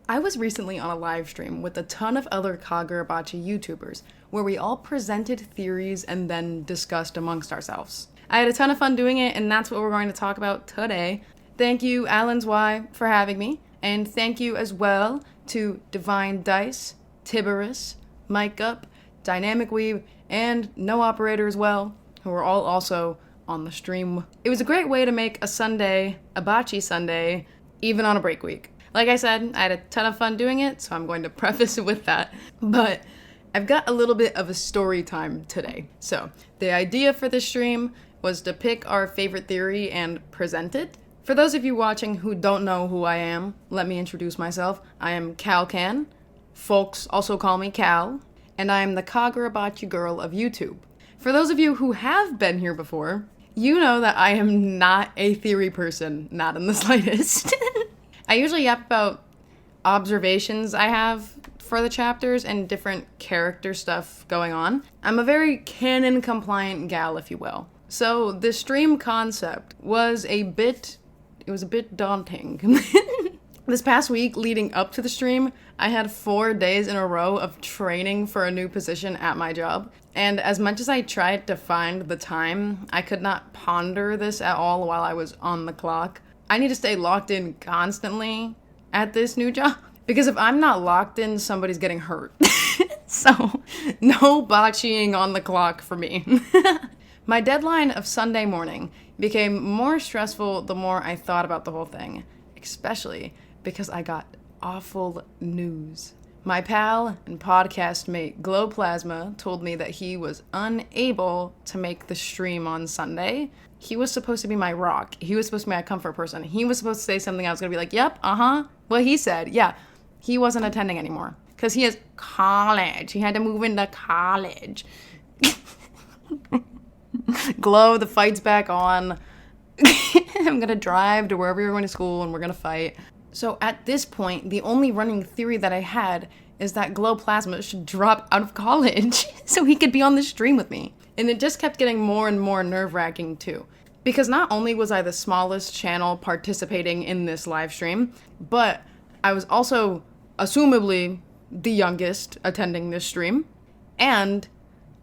I was recently on a live stream with a ton of other Kagurabachi YouTubers where we all presented theories and then discussed amongst ourselves. I had a ton of fun doing it, and that's what we're going to talk about today. Thank you, Alan's Y, for having me, and thank you as well to Divine Dice, Tiberius, Mike Up, Dynamic Weeb, and No Operator as well, who are all also on the stream. It was a great way to make a Sunday, a Bachi Sunday, even on a break week. Like I said, I had a ton of fun doing it, so I'm going to preface it with that. But I've got a little bit of a story time today. So the idea for this stream was to pick our favorite theory and present it. For those of you watching who don't know who I am, let me introduce myself. I am Calcan. Folks also call me Cal. And I am the Kagurabachi girl of YouTube. For those of you who have been here before, you know that I am not a theory person, not in the slightest. I usually yap about observations I have for the chapters and different character stuff going on. I'm a very canon compliant gal, if you will. So the stream concept was a bit daunting. This past week leading up to the stream, I had 4 days in a row of training for a new position at my job. And as much as I tried to find the time, I could not ponder this at all while I was on the clock. I need to stay locked in constantly at this new job, because if I'm not locked in, somebody's getting hurt. So, no botching on the clock for me. My deadline of Sunday morning became more stressful the more I thought about the whole thing, especially because I got awful news. My pal and podcast mate Glow Plasma told me that he was unable to make the stream on Sunday. He was supposed to be my rock. He was supposed to be my comfort person. He was supposed to say something I was going to be like, yep, What he said, yeah. He wasn't attending anymore because he has college. He had to move into college. Glow, the fight's back on. I'm going to drive to wherever you're going to school and we're going to fight. So at this point, the only running theory that I had is that Glow Plasma should drop out of college so he could be on the stream with me. And it just kept getting more and more nerve-wracking too. Because not only was I the smallest channel participating in this live stream, but I was also, assumably, the youngest attending this stream. And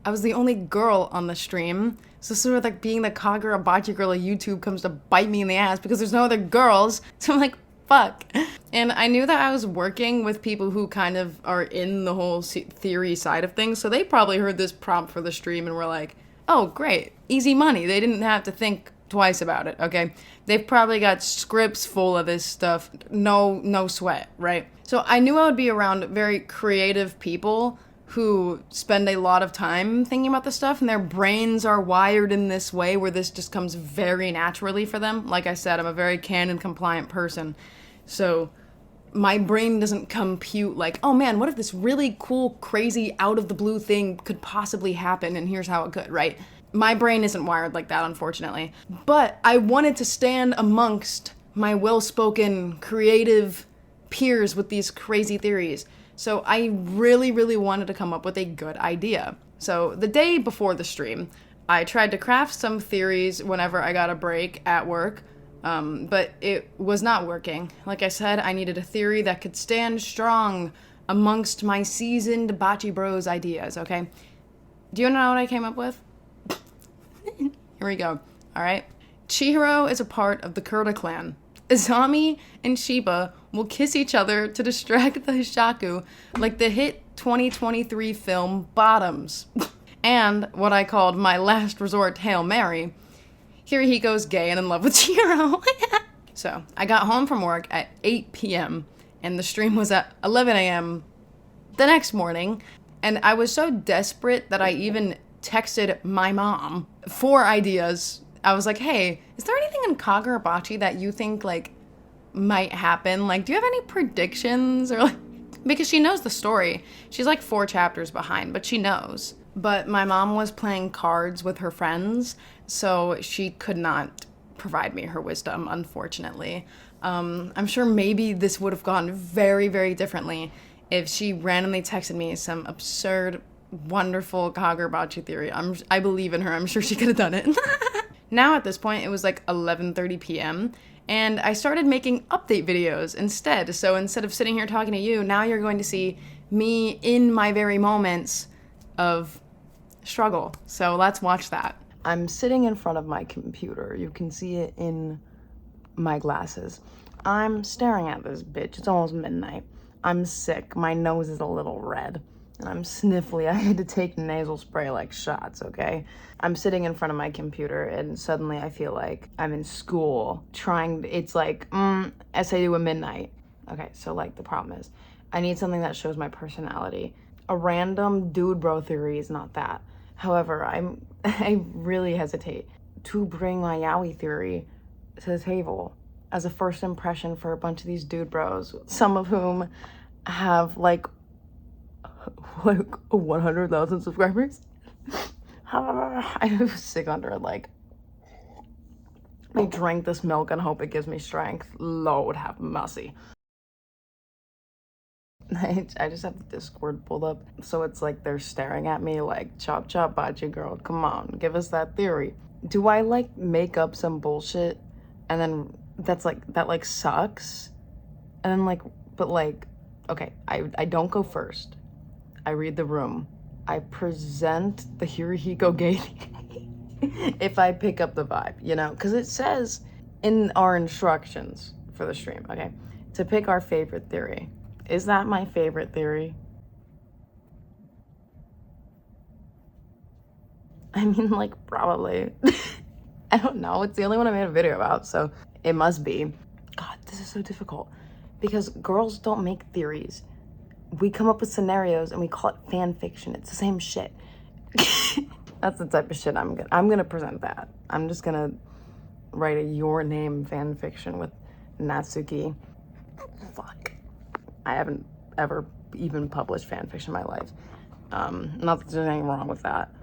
I was the only girl on the stream. So sort of like being the Kagurabachi girl of YouTube comes to bite me in the ass because there's no other girls. So I'm like, fuck. And I knew that I was working with people who kind of are in the whole theory side of things, so they probably heard this prompt for the stream and were like, oh, great, easy money. They didn't have to think twice about it, okay? They've probably got scripts full of this stuff, no sweat, right? So I knew I would be around very creative people who spend a lot of time thinking about this stuff, and their brains are wired in this way where this just comes very naturally for them. Like I said, I'm a very canon compliant person. So my brain doesn't compute like, oh man, what if this really cool, crazy, out of the blue thing could possibly happen and here's how it could, right? My brain isn't wired like that, unfortunately. But I wanted to stand amongst my well-spoken, creative peers with these crazy theories. So I really, really wanted to come up with a good idea. So the day before the stream, I tried to craft some theories whenever I got a break at work. But it was not working. Like I said, I needed a theory that could stand strong amongst my seasoned Bachi Bros ideas, okay? Do you know what I came up with? Here we go, alright? Chihiro is a part of the Kurta clan. Izami and Shiba will kiss each other to distract the Hishaku like the hit 2023 film Bottoms. And what I called my last resort Hail Mary, here he goes gay and in love with Chihiro. So, I got home from work at 8 p.m. and the stream was at 11 a.m. the next morning. And I was so desperate that I even texted my mom for ideas. I was like, hey, is there anything in Kagurabachi that you think, like, might happen? Like, do you have any predictions? Or like, because she knows the story. She's like 4 chapters behind, but she knows. But my mom was playing cards with her friends, so she could not provide me her wisdom, unfortunately. I'm sure maybe this would have gone very, very differently if she randomly texted me some absurd, wonderful Kagurabachi theory. I believe in her. I'm sure she could have done it. Now at this point, it was like 11:30 p.m., And I started making update videos instead. So instead of sitting here talking to you, now you're going to see me in my very moments of struggle. So let's watch that. I'm sitting in front of my computer. You can see it in my glasses. I'm staring at this bitch. It's almost midnight. I'm sick. My nose is a little red. And I'm sniffly. I had to take nasal spray like shots, okay? I'm sitting in front of my computer and suddenly I feel like I'm in school trying, it's like, essay due at midnight. Okay, so like the problem is, I need something that shows my personality. A random dude bro theory is not that. However, I really hesitate to bring my yaoi theory to the table as a first impression for a bunch of these dude bros, some of whom have like 100,000 subscribers. I was sick under it. Like, I drank this milk and hope it gives me strength. Lord have mercy. I just have the Discord pulled up, so it's like they're staring at me like, chop chop bachi girl, come on, give us that theory. Do I like make up some bullshit and then that like sucks? And then like, but like, okay, I don't go first. I read the room. I present the Hirohiko gate if I pick up the vibe, you know? Because it says in our instructions for the stream, okay, to pick our favorite theory. Is that my favorite theory? I mean, like, probably. I don't know. It's the only one I made a video about, so it must be. God, this is so difficult. Because girls don't make theories. We come up with scenarios and we call it fan fiction. It's the same shit. That's the type of shit I'm gonna present that. I'm just gonna write a your name fan fiction with Natsuki. Fuck. I haven't ever even published fan fiction in my life. Not that there's anything wrong with that.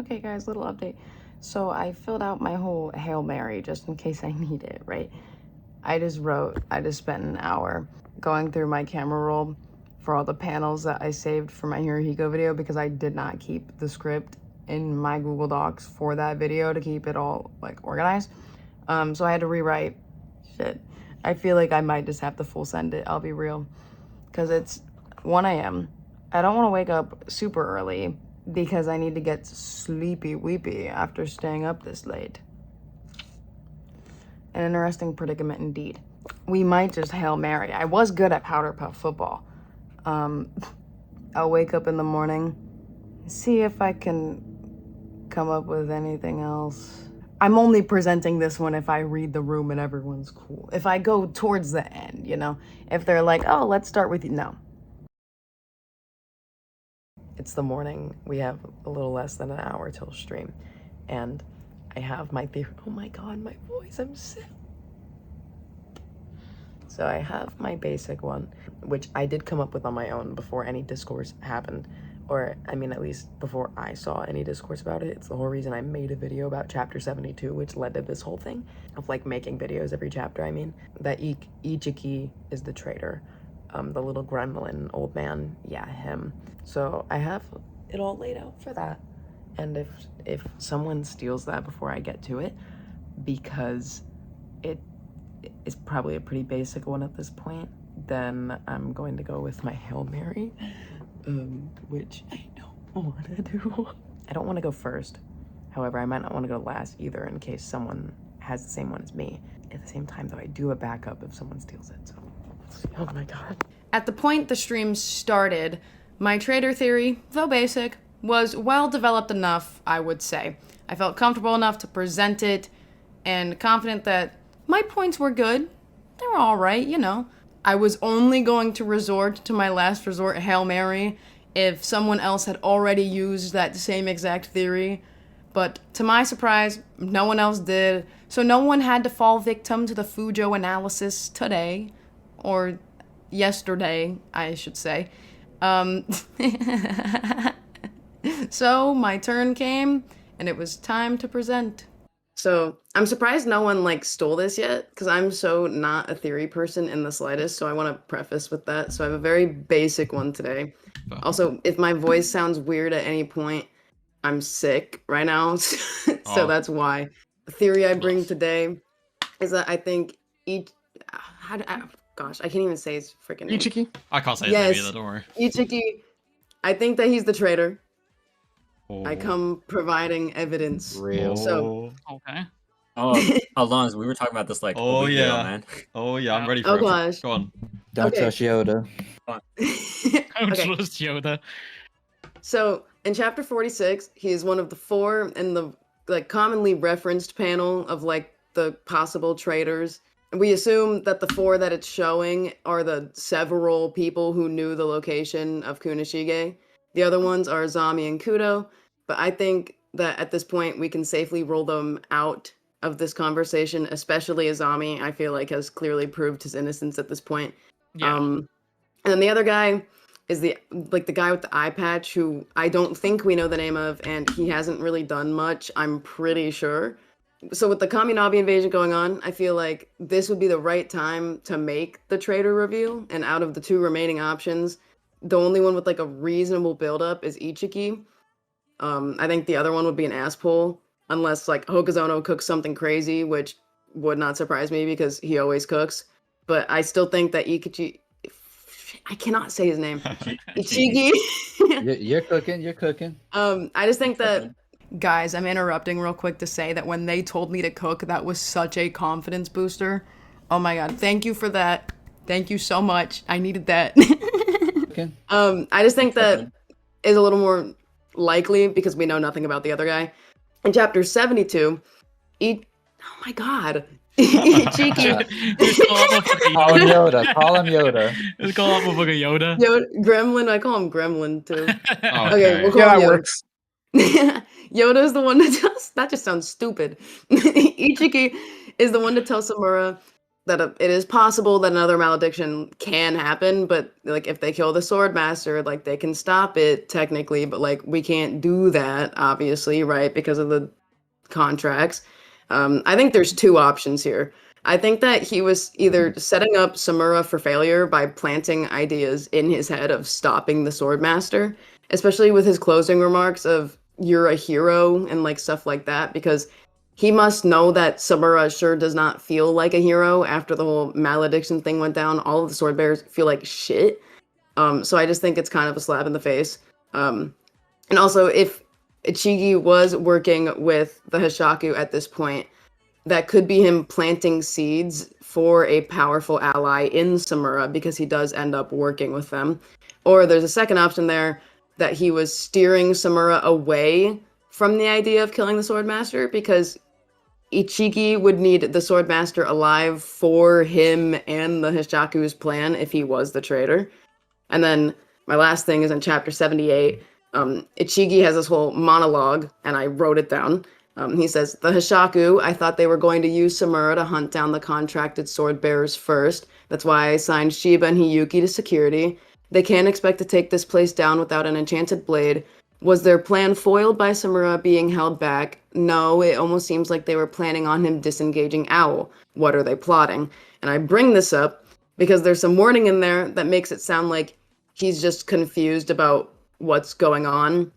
Okay guys, little update. So I filled out my whole Hail Mary just in case I need it, right? I just spent an hour going through my camera roll for all the panels that I saved for my Hirohiko video because I did not keep the script in my Google Docs for that video to keep it all like organized. So I had to rewrite shit. I feel like I might just have to full send it, I'll be real. Because it's 1 a.m. I don't want to wake up super early because I need to get sleepy weepy after staying up this late. An interesting predicament indeed. We might just Hail Mary. I was good at powder puff football. I'll wake up in the morning, see if I can come up with anything else. I'm only presenting this one if I read the room and everyone's cool. If I go towards the end, you know? If they're like, oh, let's start with you. No. It's the morning. We have a little less than an hour till stream. And I have my theory. Oh my God, my voice, I'm sick. So I have my basic one, which I did come up with on my own before any discourse happened. Or, I mean, at least before I saw any discourse about it. It's the whole reason I made a video about chapter 72, which led to this whole thing of like making videos every chapter. I mean, that Ichiki is the traitor. The little gremlin old man, yeah, him. So I have it all laid out for that. And if someone steals that before I get to it, because it is probably a pretty basic one at this point, then I'm going to go with my Hail Mary. Which I don't want to do. I don't want to go first. However, I might not want to go last either in case someone has the same one as me. At the same time, though, I do a backup if someone steals it, so oh my God. At the point the stream started, my traitor theory, though basic, was well developed enough, I would say. I felt comfortable enough to present it and confident that my points were good. They were all right, you know. I was only going to resort to my last resort Hail Mary if someone else had already used that same exact theory. But to my surprise, no one else did. So no one had to fall victim to the Fujo analysis today. Or yesterday, I should say. So my turn came, and it was time to present. So I'm surprised no one like stole this yet, because I'm so not a theory person in the slightest. So I want to preface with that. So I have a very basic one today. Also, if my voice sounds weird at any point, I'm sick right now. So that's why. The theory I bring today is that I think each. Gosh, I can't even say his freaking name. Ichiki? I can't say his name either, don't worry. Ichiki. I think that he's the traitor. Oh. I come providing evidence. Real. So. Okay. Alonso, we were talking about this like a week ago, man. Oh yeah, I'm ready for Oh it. gosh. Go on. Don't trust Yoda. Don't Okay. trust Yoda. So in chapter 46, he is one of the 4 in the like commonly referenced panel of like the possible traitors. And we assume that the 4 that it's showing are the several people who knew the location of Kunishige. The other ones are Azami and Kudo, but I think that at this point we can safely rule them out of this conversation, especially Azami. I feel like has clearly proved his innocence at this point. Yeah. And then the other guy is the guy with the eye patch who I don't think we know the name of, and he hasn't really done much, I'm pretty sure. So with the Kaminabi invasion going on, I feel like this would be the right time to make the traitor reveal, and out of the 2 remaining options, the only one with like a reasonable build-up is Ichiki. I think the other one would be an ass pull, unless like Hokazono cooks something crazy, which would not surprise me because he always cooks. But I still think that Ichiki... I cannot say his name. Ichigi. You're cooking. You're cooking. I just think that, guys, I'm interrupting real quick to say that when they told me to cook, that was such a confidence booster. Oh my god, thank you for that. Thank you so much. I needed that. I just think that is a little more likely because we know nothing about the other guy. In chapter 72, oh my god. Cheeky. Call him Yoda. Call him Yoda. Let's call him motherfucker Yoda. Gremlin. I call him Gremlin too. Okay. Okay, we'll call Yeah, him that Yoda. works. Yoda's the one that just sounds stupid. Ichiki is the one to tell Samura that it is possible that another malediction can happen, but like if they kill the sword master, like they can stop it technically, but like we can't do that obviously, right? Because of the contracts. I think there's 2 options here. I think that he was either setting up Samura for failure by planting ideas in his head of stopping the Swordmaster, especially with his closing remarks of "you're a hero" and like stuff like that, because he must know that Samura sure does not feel like a hero after the whole malediction thing went down. All of the sword bearers feel like shit. So I just think it's kind of a slap in the face. And also, if Ichigi was working with the Hishaku at this point, that could be him planting seeds for a powerful ally in Samura because he does end up working with them. Or there's a second option there that he was steering Samura away from the idea of killing the Swordmaster because Ichigi would need the Swordmaster alive for him and the Hishaku's plan if he was the traitor. And then my last thing is in chapter 78. Ichigi has this whole monologue, and I wrote it down. He says, "The Hishaku, I thought they were going to use Samura to hunt down the contracted sword bearers first. That's why I assigned Shiba and Hiyuki to security. They can't expect to take this place down without an enchanted blade. Was their plan foiled by Samura being held back? No, it almost seems like they were planning on him disengaging Owl. What are they plotting?" And I bring this up because there's some wording in there that makes it sound like he's just confused about what's going on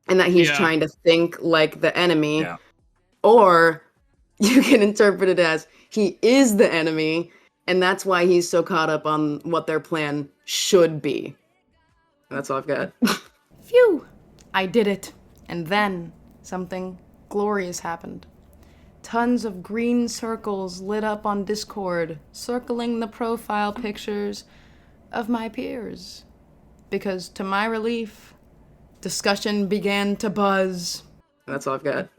and that he's trying to think like the enemy. Yeah. Or you can interpret it as he is the enemy and that's why he's so caught up on what their plan should be. That's all I've got. Phew! I did it. And then something glorious happened. Tons of green circles lit up on Discord, circling the profile pictures of my peers. Because to my relief, discussion began to buzz. That's all I've got.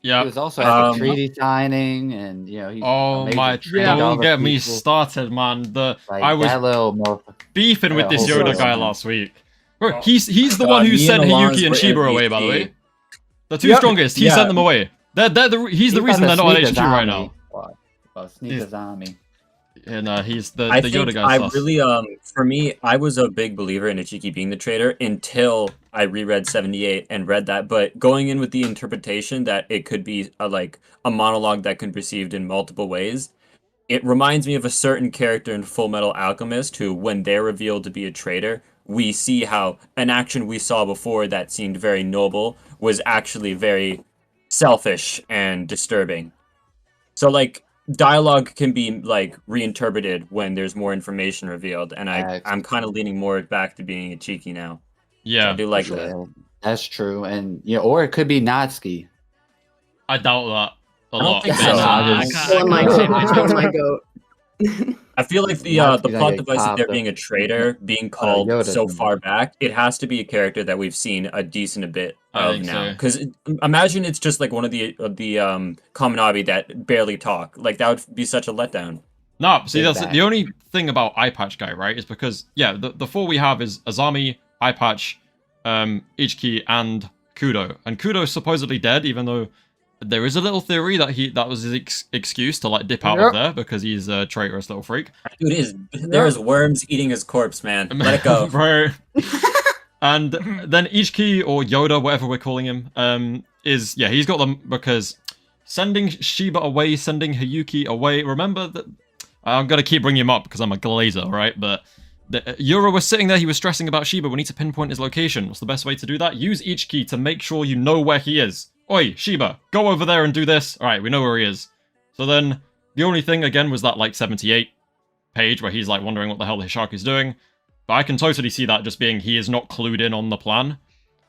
Yeah. He was also at the treaty signing, and he's don't get me started, man. I was beefing with this Yoda guy last week. Bro, he's the one who sent Hiyuki and Shiba away, by the way. The 2 strongest, he sent them away. He's the reason they're not on HQ right now. Sneakazami. And he's the I Yoda think guy. I really, for me, I was a big believer in Ichiki being the traitor until I reread 78 and read that. But going in with the interpretation that it could be a monologue that could be perceived in multiple ways, it reminds me of a certain character in Full Metal Alchemist who, when they're revealed to be a traitor, we see how an action we saw before that seemed very noble was actually very selfish and disturbing. So, dialogue can be like reinterpreted when there's more information revealed, and I'm kind of leaning more back to being a cheeky now. Yeah, so I do like that. That's true, and or it could be Natsuki. I doubt that a lot. Think so. My goat. I feel like the plot device of there being a traitor being called so far back, it has to be a character that we've seen a decent bit of now. Because imagine it's just like one of the Kaminabi that barely talk. Like that would be such a letdown. No, see, that's the only thing about Eye Patch Guy, right? Is because the four we have is Azami, Eye Patch, Ichiki, and Kudo. And Kudo's supposedly dead, even though there is a little theory that was his excuse to like dip out of there because he's a traitorous little freak. Dude, there's worms eating his corpse, man. Let it go, bro. And then Ichiki or Yoda, whatever we're calling him, he's got them because sending Shiba away, sending Hayuki away. Remember that I'm gonna keep bringing him up because I'm a glazer, right? But Yura was sitting there, he was stressing about Shiba. We need to pinpoint his location. What's the best way to do that? Use Ichiki to make sure you know where he is. Oi, Shiba, go over there and do this. Alright, we know where he is. So then, the only thing, again, was that, like, 78 page where he's, like, wondering what the hell Hishaku's doing. But I can totally see that just being he is not clued in on the plan.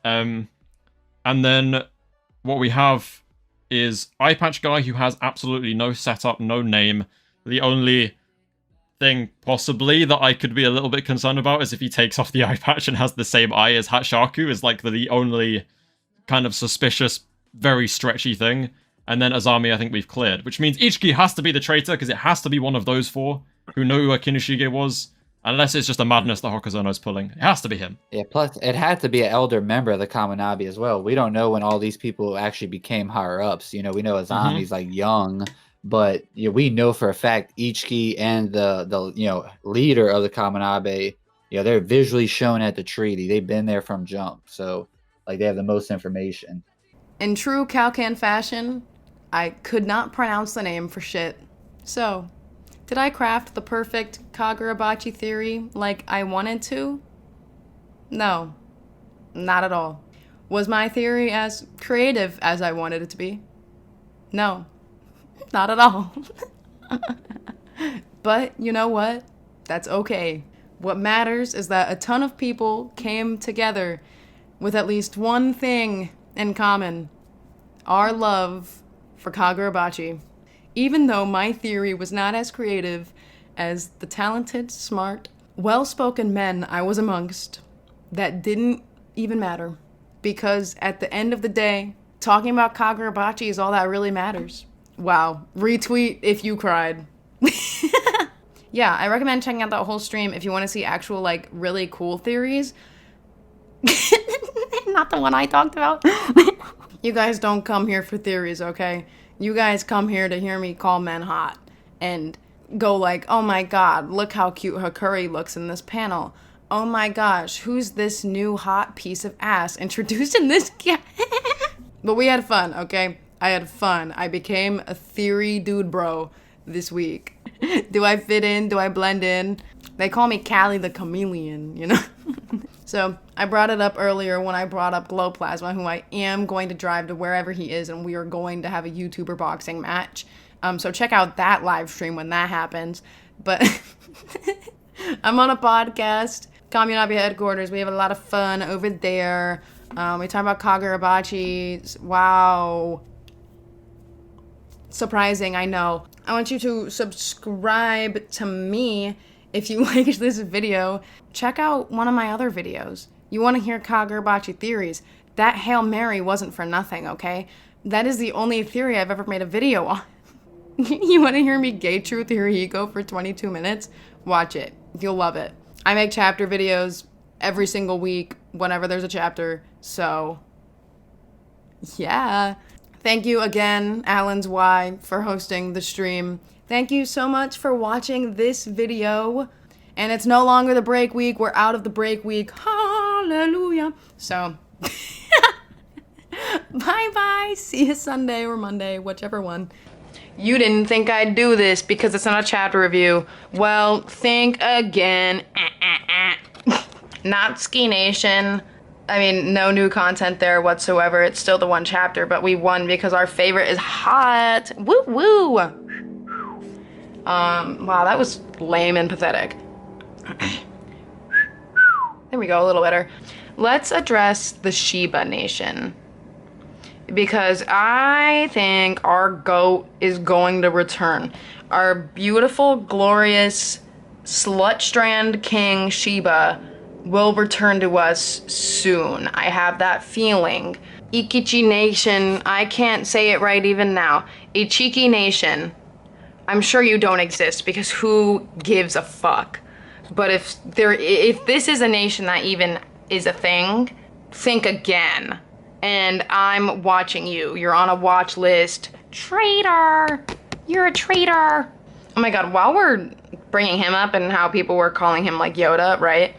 And then, what we have is Eye Patch Guy who has absolutely no setup, no name. The only thing, possibly, that I could be a little bit concerned about is if he takes off the eye patch and has the same eye as Hatshaku is, like, the only kind of suspicious, very stretchy thing. And then Azami, I think we've cleared. Which means Ichiki has to be the traitor, because it has to be one of those four who know who Akinoshige was. Unless it's just a madness that Hokuzono's pulling. It has to be him. Yeah, plus it had to be an elder member of the Kaminabi as well. We don't know when all these people actually became higher-ups. You know, we know Azami's like young, but we know for a fact Ichiki and the leader of the Kaminabi, they're visually shown at the treaty. They've been there from jump. So like they have the most information. In true Calcan fashion, I could not pronounce the name for shit. So, did I craft the perfect Kagurabachi theory like I wanted to? No, not at all. Was my theory as creative as I wanted it to be? No, not at all. But you know what? That's okay. What matters is that a ton of people came together with at least one thing in common: our love for Kagurabachi. Even though my theory was not as creative as the talented, smart, well-spoken men I was amongst, that didn't even matter. Because at the end of the day, talking about Kagurabachi is all that really matters. Wow. Retweet if you cried. Yeah, I recommend checking out that whole stream if you want to see actual, like, really cool theories. Not the one I talked about. You guys don't come here for theories, okay? You guys come here to hear me call men hot and go like, oh my god, look how cute Hakuri looks in this panel. Oh my gosh, who's this new hot piece of ass introduced in this But we had fun, okay? I had fun. I became a theory dude bro this week. Do I fit in? Do I blend in? They call me Callie the Chameleon, you know? So, I brought it up earlier when I brought up Glow Plasma, who I am going to drive to wherever he is, and we are going to have a YouTuber boxing match. So check out that live stream when that happens. But I'm on a podcast, Kaminabi headquarters. We have a lot of fun over there. We talk about Kagurabachi. Wow. Surprising, I know. I want you to subscribe to me if you liked this video. Check out one of my other videos. You want to hear Kagurabachi theories? That Hail Mary wasn't for nothing, okay? That is the only theory I've ever made a video on. You want to hear me gay truth Hirohiko for 22 minutes? Watch it. You'll love it. I make chapter videos every single week whenever there's a chapter, so yeah. Thank you again, Alan's Y, for hosting the stream. Thank you so much for watching this video. And it's no longer the break week. We're out of the break week. Hallelujah. So, bye-bye. See you Sunday or Monday, whichever one. You didn't think I'd do this because it's not a chapter review. Well, think again. Not Ski Nation. I mean, no new content there whatsoever. It's still the one chapter, but we won because our favorite is hot. Woo woo. Wow, that was lame and pathetic. There we go, a little better. Let's address the Shiba Nation. Because I think our GOAT is going to return. Our beautiful, glorious, Slutstrand King Shiba will return to us soon. I have that feeling. Ikichi Nation, I can't say it right even now. Ichiki Nation, I'm sure you don't exist because who gives a fuck? But if this is a nation that even is a thing, think again. And I'm watching you. You're on a watch list. Traitor! You're a traitor! Oh my god, while we're bringing him up and how people were calling him like Yoda, right?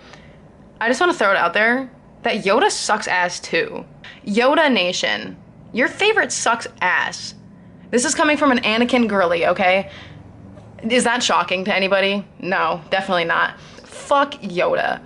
I just want to throw it out there that Yoda sucks ass too. Yoda Nation, your favorite sucks ass. This is coming from an Anakin girly, okay? Is that shocking to anybody? No, definitely not. Fuck Yoda.